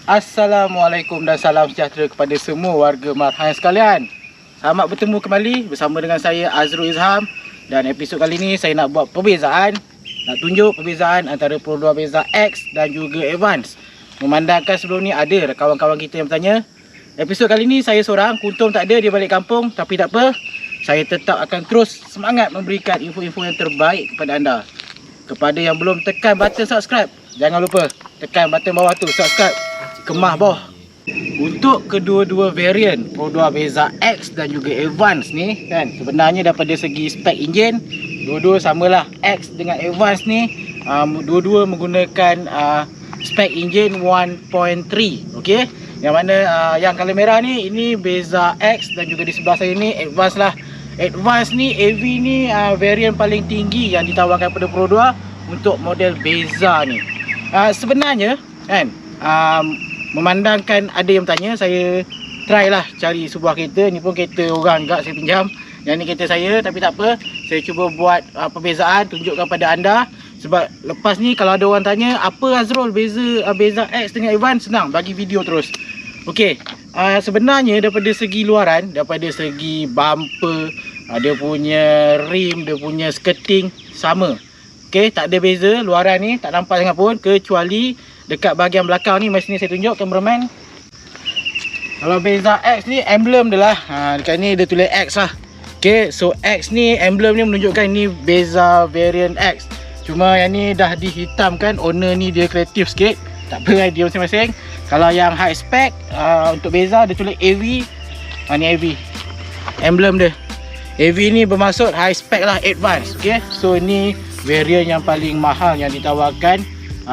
Assalamualaikum dan salam sejahtera kepada semua warga Marhaian sekalian. Selamat bertemu kembali bersama dengan saya Azrul Izham. Dan episod kali ini saya nak buat perbezaan, nak tunjuk perbezaan antara Pro2 Beza X dan juga Advance. Memandangkan sebelum ni ada kawan-kawan kita yang bertanya. Episod kali ini saya seorang, Kuntum tak ada, dia balik kampung. Tapi tak apa, saya tetap akan terus semangat memberikan info-info yang terbaik kepada anda. Kepada yang belum tekan button subscribe, jangan lupa tekan button bawah tu, subscribe, kemah bawah. Untuk kedua-dua variant Pro2 Beza X dan juga Advance ni kan, sebenarnya daripada segi spek enjin dua-dua samalah. X dengan Advance ni dua-dua menggunakan spek enjin 1.3. okey. Yang mana yang color merah ni ini Beza X dan juga di sebelah saya ni Advance lah. Advance ni AV ni variant paling tinggi yang ditawarkan pada Pro2 untuk model Beza ni. Sebenarnya kan, memandangkan ada yang bertanya, saya try lah cari sebuah kereta. Ni pun kereta orang juga saya pinjam. Yang ni kereta saya, tapi tak apa, saya cuba buat perbezaan, tunjukkan pada anda. Sebab lepas ni kalau ada orang tanya apa Azrul Beza X dengan Advance, senang bagi video terus. Okey, sebenarnya daripada segi luaran, daripada segi bumper, dia punya rim, dia punya skirting sama. Okey, tak ada beza. Luaran ni tak nampak sangat pun, kecuali dekat bahagian belakang ni. Mari sini saya tunjuk cameraman. Kalau Beza X ni emblem dia lah. Dekat ni dia tulis X lah. Okey, so X ni emblem ni menunjukkan ni Beza variant X. Cuma yang ni dah dihitamkan, owner ni dia kreatif sikit. Tak apa, idea masing-masing. Kalau yang high spec untuk Beza dia tulis AV. Ni AV, emblem dia. AV ni bermaksud high spec lah, Advance. Okey, so ni variant yang paling mahal yang ditawarkan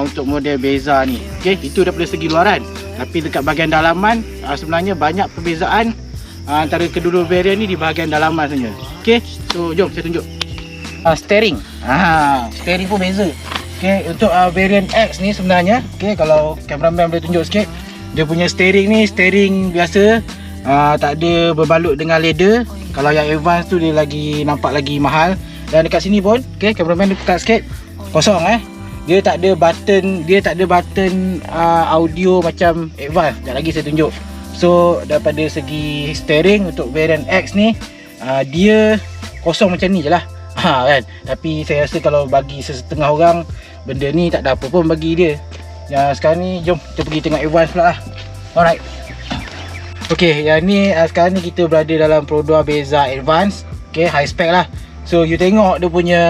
untuk model Beza ni. Okey, itu daripada segi luaran. Tapi dekat bahagian dalaman sebenarnya banyak perbezaan antara kedua-dua variant ni di bahagian dalaman saja. Okey, so jom saya tunjuk. Steering. Steering pun beza. Okey, untuk variant X ni sebenarnya, okey, kalau cameraman boleh tunjuk sikit, dia punya steering ni steering biasa, tak ada berbalut dengan leather. Kalau yang Advance tu dia lagi nampak lagi mahal. Dan dekat sini pun, okey, cameraman dia pekat sikit, kosong Dia tak ada button audio macam Advance. Sekejap lagi saya tunjuk. So daripada segi steering untuk variant X ni, dia kosong macam ni je lah. Kan. Tapi saya rasa kalau bagi sesetengah orang, benda ni tak ada apa pun bagi dia. Yang sekarang ni jom kita pergi tengok Advance pula lah. Alright. Okey, yang ni sekarang ni kita berada dalam Pro2 Beza Advance. Okey, high spec lah. So you tengok dia punya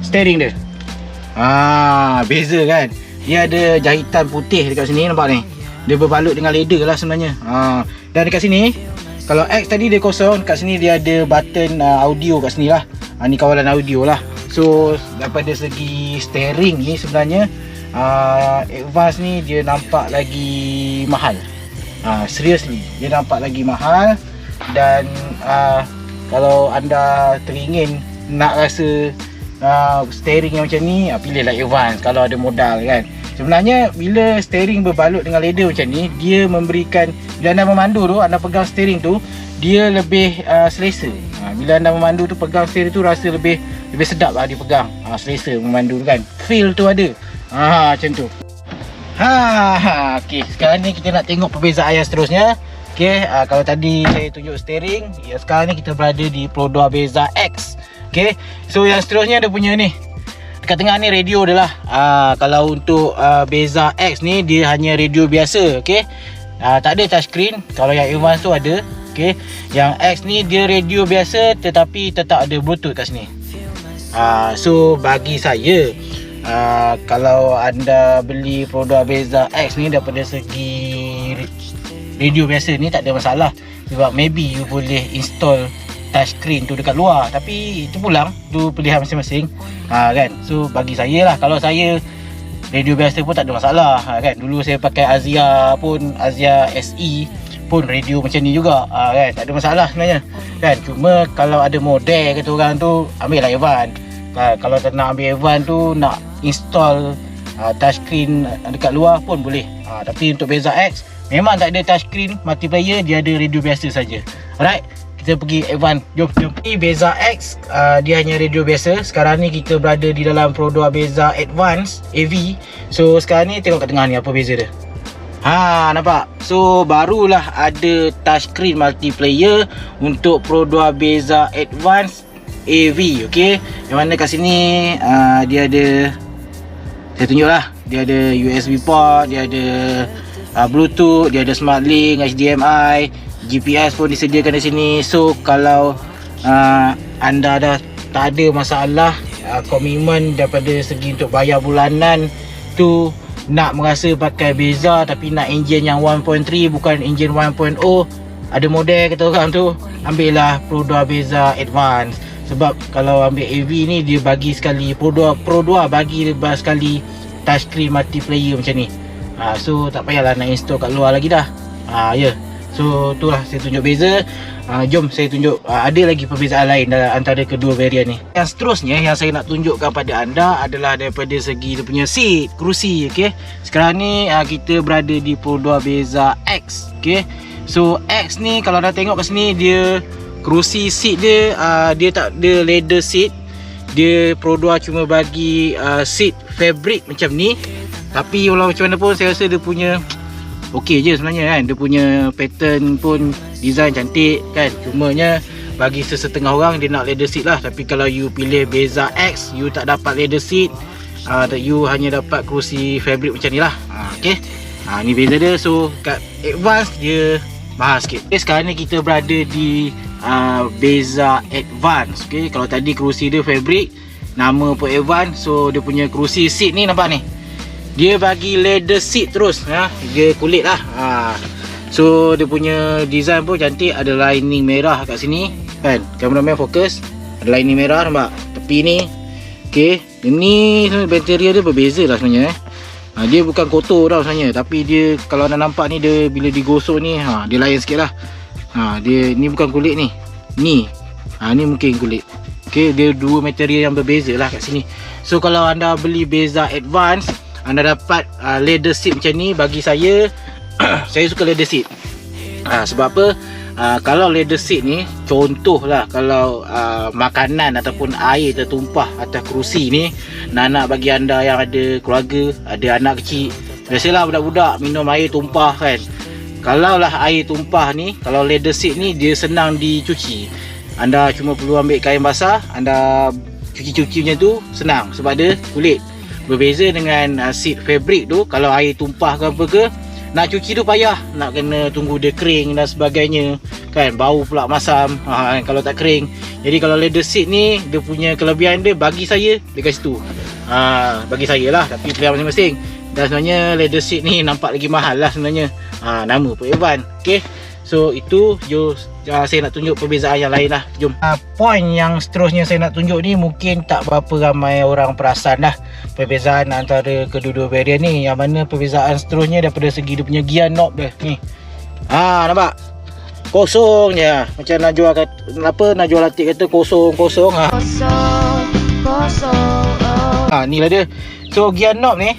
steering dia. Beza kan. Dia ada jahitan putih dekat sini, nampak ni. Dia berbalut dengan leather lah sebenarnya. Dan dekat sini, kalau X tadi dia kosong, dekat sini dia ada button audio kat sini lah. Ni kawalan audio lah. So daripada segi steering ni sebenarnya Advance ni dia nampak lagi mahal. Seriously, dia nampak lagi mahal. Dan kalau anda teringin nak rasa steering yang macam ni, pilihlah Advance kalau ada modal kan. Sebenarnya bila steering berbalut dengan leather macam ni, dia memberikan, bila anda memandu tu, anda pegang steering tu, dia lebih selesa. Bila anda memandu tu, pegang steering tu rasa lebih sedap lah dipegang. Selesa memandu tu kan. Feel tu ada. Macam tu. Okey, sekarang ni kita nak tengok perbezaan yang seterusnya. Okey, kalau tadi saya tunjuk steering, sekarang ni kita berada di Pro2 Beza X. Okey, so yang seterusnya dia punya ni, dekat tengah ni radio dia lah. Kalau untuk Beza X ni dia hanya radio biasa. Okey, tak ada touchscreen. Kalau yang Advance tu ada. Okey, yang X ni dia radio biasa tetapi tetap ada Bluetooth kat sini. So bagi saya, kalau anda beli Pro2 Beza X ni daripada segi radio biasa ni tak ada masalah. Sebab maybe you boleh install touchscreen tu dekat luar. Tapi itu pulang, tu pilihan masing-masing. Kan. So bagi saya lah, kalau saya radio biasa pun tak ada masalah kan. Dulu saya pakai Azia pun, Azia SE pun radio macam ni juga kan. Tak ada masalah sebenarnya kan. Cuma kalau ada model kata orang tu, ambil lah Advance. Kalau tak nak ambil Advance tu, nak install touchscreen dekat luar pun boleh. Tapi untuk Beza X memang tak ada touchscreen, multiplayer, dia ada radio biasa saja. Alright, kita pergi Advance. Jom. Ini Beza X, dia hanya radio biasa. Sekarang ni kita berada di dalam Pro2 Beza Advance AV. So sekarang ni tengok kat tengah ni apa beza dia. Nampak? So barulah ada touchscreen multiplayer untuk Pro 2 Beza Advance AV. Okay, yang mana kat sini dia ada, saya tunjuk lah, dia ada USB port, dia ada Bluetooth, dia ada Smart Link, HDMI, GPS pun disediakan di sini. So kalau anda dah tak ada masalah komitmen daripada segi untuk bayar bulanan tu, nak merasa pakai Beza tapi nak enjin yang 1.3 bukan enjin 1.0, ada model kata orang tu, ambillah Pro 2 Beza Advance. Sebab kalau ambil AV ni dia bagi sekali, Pro 2 bagi sekali touchscreen multiplayer macam ni. So tak payahlah nak install kat luar lagi dah. Ya. So itulah saya tunjuk beza. Jom saya tunjuk ada lagi perbezaan lain antara kedua varian ni. Yang seterusnya yang saya nak tunjukkan pada anda adalah daripada segi dia punya seat, kerusi. Okay, sekarang ni kita berada di Pro 2 Beza X. Okay, so X ni kalau anda tengok kat sini, dia kerusi seat dia dia tak ada leather seat. Dia Pro 2 cuma bagi seat fabric macam ni. Tapi walau macam mana pun saya rasa dia punya okey je sebenarnya kan. Dia punya pattern pun design cantik kan. Cumanya bagi sesetengah orang dia nak leather seat lah. Tapi kalau you pilih Beza X, you tak dapat leather seat, you hanya dapat kerusi fabric macam ni lah. Okey, ni beza dia. So kat Advance dia mahal sikit. Okay, sekarang ni kita berada di Beza Advance. Okay, kalau tadi kerusi dia fabric, nama pun Advance. So dia punya kerusi seat ni nampak ni, dia bagi leather seat terus. Dia kulit lah. So dia punya design pun cantik. Ada lining merah kat sini kan. Cameraman fokus. Ada lining merah nampak tepi ni. Okay, ini interior dia berbeza lah sebenarnya. Dia bukan kotor tau sebenarnya. Tapi dia kalau anda nampak ni, dia bila digosok ni dia lain sikit lah. Dia ni bukan kulit ni. Ni mungkin kulit. Okay, dia dua material yang berbeza lah kat sini. So kalau anda beli Beza Advance, anda dapat leather seat macam ni. Bagi saya saya suka leather seat. Sebab apa? Kalau leather seat ni, contohlah kalau makanan ataupun air tertumpah atas kerusi ni, nak bagi anda yang ada keluarga, ada anak kecil, biasalah budak-budak minum air tumpah kan. Kalau lah air tumpah ni, kalau leather seat ni dia senang dicuci. Anda cuma perlu ambil kain basah, anda cuci-cuci macam tu senang sebab dia kulit. Berbeza dengan seat fabric tu, kalau air tumpah ke apa ke, nak cuci tu payah, nak kena tunggu dia kering dan sebagainya kan, bau pula masam kalau tak kering. Jadi kalau leather seat ni, dia punya kelebihan dia bagi saya dekat situ. Bagi saya lah, tapi pilihan masing-masing. Dan sebenarnya leather seat ni nampak lagi mahal lah sebenarnya. Nama pun Advance. Okay, so itu saya nak tunjuk perbezaan yang lain lah. Jom. Point yang seterusnya saya nak tunjuk ni mungkin tak berapa ramai orang perasan lah perbezaan antara kedua-dua varian ni. Yang mana perbezaan seterusnya daripada segi dia punya gear knob dia ni. Nampak? Kosong je. Macam nak jual nak jual latik kata kosong. Kosong. Ni lah dia. So gear knob ni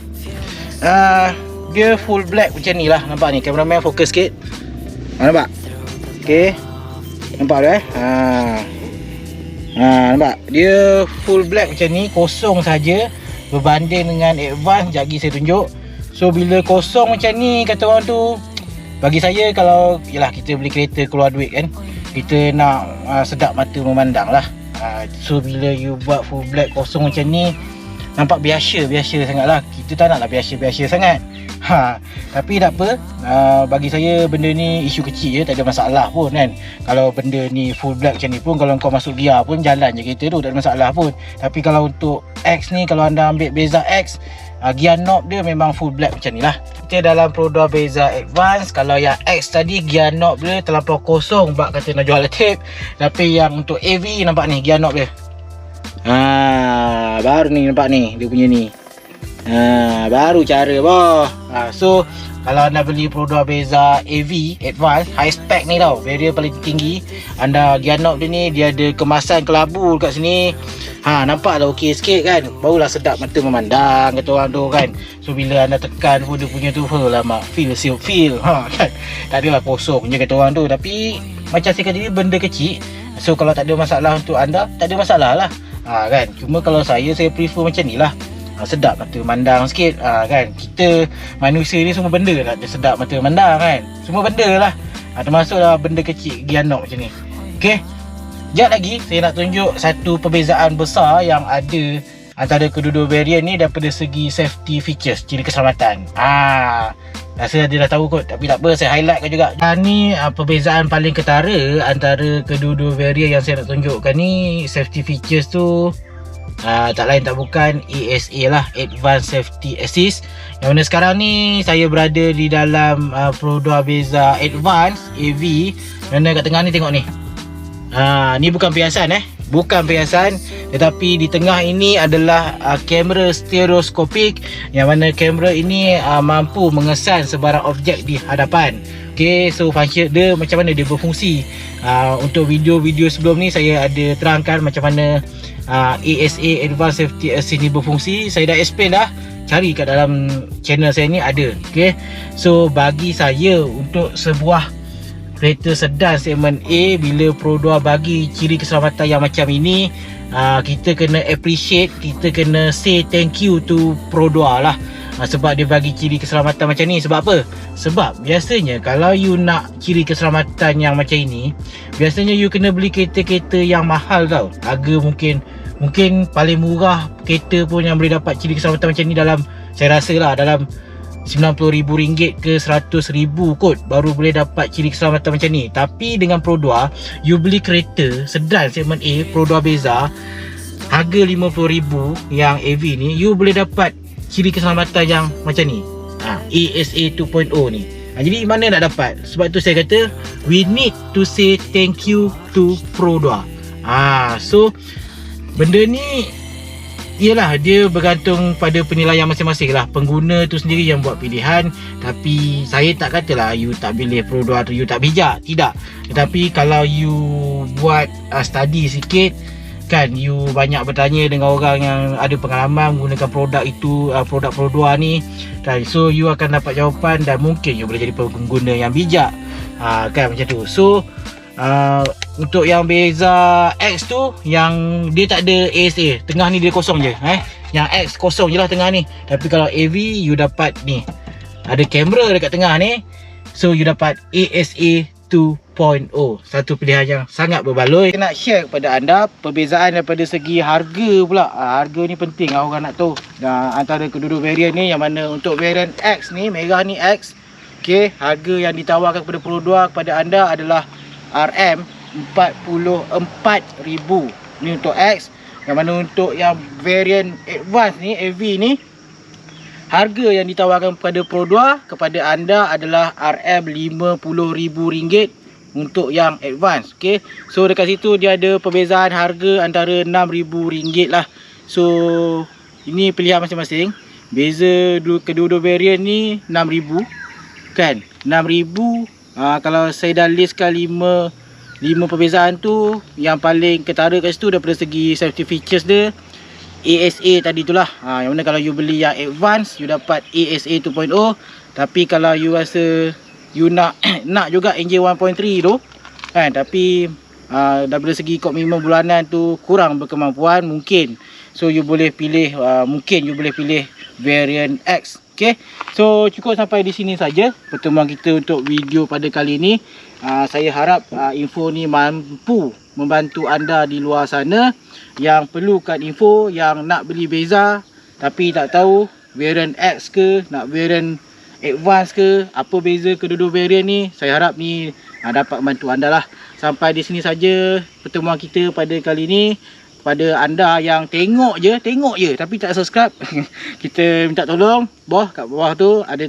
dia full black macam ni lah. Nampak ni, cameraman fokus sikit. Nampak? Okay, nampak tu nampak? Dia full black macam ni, kosong saja. Berbanding dengan Advance, sekejap lagi saya tunjuk. So bila kosong macam ni, kata orang tu, bagi saya kalau yalah kita beli kereta keluar duit kan, kita nak sedap mata memandang lah. So bila you buat full black kosong macam ni, nampak biasa sangat lah. Kita tak naklah biasa sangat. Tapi tak apa, bagi saya benda ni isu kecil je, tak ada masalah pun kan. Kalau benda ni full black macam ni pun, kalau kau masuk gear pun jalan je kereta tu, tak ada masalah pun. Tapi kalau untuk X ni, kalau anda ambil Beza X, gear knob dia memang full black macam ni lah. Kita dalam Pro 2 Beza Advance, kalau yang X tadi gear knob dia terlampau kosong, bak kata nak jual tip. Tapi yang untuk AV nampak ni gear knob dia. Baru ni nampak ni dia punya ni. Baru cara boh. So kalau anda beli Pro 2 Beza AV Advance high spec ni tau, varian paling tinggi, anda gear knob dia ni, dia ada kemasan kelabu kat sini. Nampak dah okey sikit kan, barulah sedap mata memandang kata orang tu kan. So bila anda tekan pun dia punya tu lama feel kan, tak adalah kosong je kata orang tu. Tapi macam saya kata ni benda kecil, so kalau tak ada masalah untuk anda, tak ada masalah lah kan. Cuma kalau saya prefer macam ni lah. sedap mata memandang sikit kan. Kita manusia ni semua benda nak sedap mata memandang kan. Semua benda lah, termasuklah benda kecil gianok macam ni. Okey, sekejap lagi saya nak tunjuk satu perbezaan besar yang ada antara kedua-dua variant ni daripada segi safety features, ciri keselamatan. Rasa dia dah tahu kot, tapi tak apa, saya highlightkan juga. Ni perbezaan paling ketara antara kedua-dua variant yang saya nak tunjukkan ni. Safety features tu tak lain tak bukan ASA lah, Advanced Safety Assist. Yang mana sekarang ni saya berada di dalam Pro 2 Beza Advance AV. Mana kat tengah ni tengok ni, ni bukan perhiasan bukan perhiasan, tetapi di tengah ini adalah kamera stereoskopik, yang mana kamera ini mampu mengesan sebarang objek di hadapan. Okay, so function dia macam mana dia berfungsi. Untuk video-video sebelum ni saya ada terangkan macam mana ASA Advanced Safety Assist ni berfungsi. Saya dah explain dah, cari kat dalam channel saya ni ada. Okay, so bagi saya untuk sebuah kereta sedan segmen A, bila Pro 2 bagi ciri keselamatan yang macam ini, kita kena appreciate, kita kena say thank you to Pro 2 lah. Sebab dia bagi ciri keselamatan macam ni. Sebab apa? Sebab biasanya kalau you nak ciri keselamatan yang macam ini, biasanya you kena beli kereta-kereta yang mahal tau. Harga mungkin paling murah kereta pun yang boleh dapat ciri keselamatan macam ni dalam, saya rasa lah, dalam RM90,000 ke RM100,000 kot baru boleh dapat ciri keselamatan macam ni. Tapi dengan Pro 2, you beli kereta sedan segmen A Pro 2 Beza harga RM50,000 yang AV ni, you boleh dapat ciri keselamatan yang macam ni, ASA 2.0 ni. Jadi mana nak dapat? Sebab tu saya kata we need to say thank you to Pro 2. So benda ni iyalah, dia bergantung pada penilaian masing-masing lah. Pengguna tu sendiri yang buat pilihan. Tapi saya tak katalah you tak pilih Pro 2 atau you tak bijak, tidak. Tetapi kalau you buat study sikit kan, you banyak bertanya dengan orang yang ada pengalaman menggunakan produk itu, produk Pro 2 ni kan, so you akan dapat jawapan dan mungkin you boleh jadi pengguna yang bijak kan, macam tu. So untuk yang Beza X tu, yang dia tak ada ASA, tengah ni dia kosong je. Yang X kosong je lah tengah ni. Tapi kalau AV you dapat ni, ada kamera dekat tengah ni, so you dapat ASA 2.0. Satu pilihan yang sangat berbaloi. Saya nak share kepada anda perbezaan daripada segi harga pula. Harga ni penting orang nak tahu antara kedua-dua variant ni. Yang mana untuk variant X ni, merah ni X, okay, harga yang ditawarkan kepada Pro 2 kepada anda adalah RM44,000 ni untuk X. Yang mana untuk yang variant Advance ni, AV ni, harga yang ditawarkan kepada Pro 2 kepada anda adalah RM50,000 untuk yang Advance. Okay, so dekat situ dia ada perbezaan harga antara RM6,000 lah. So ini pilihan masing-masing. Beza kedua-dua variant ni RM6,000 kan, RM6,000. Kalau saya dah listkan 5 perbezaan tu, yang paling ketara kat situ daripada segi safety features dia, ASA tadi itulah. Yang mana kalau you beli yang Advance, you dapat ASA 2.0. Tapi kalau you rasa you nak juga engine 1.3 tu kan, tapi daripada segi kod minimum bulanan tu kurang berkemampuan, mungkin so you boleh pilih variant X. Okay, so cukup sampai di sini saja pertemuan kita untuk video pada kali ini. Saya harap info ni mampu membantu anda di luar sana yang perlukan info, yang nak beli Beza tapi tak tahu variant X ke, nak variant Advance ke, apa beza kedua-dua variant ni. Saya harap ni dapat membantu anda lah. Sampai di sini saja pertemuan kita pada kali ini. Pada anda yang tengok je tapi tak subscribe, kita minta tolong, kat bawah tu ada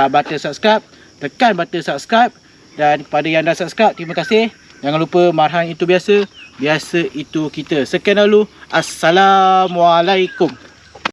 button subscribe, tekan button subscribe. Dan kepada yang dah subscribe, terima kasih. Jangan lupa, Marhan itu biasa, biasa itu kita. Sekian dulu, Assalamualaikum.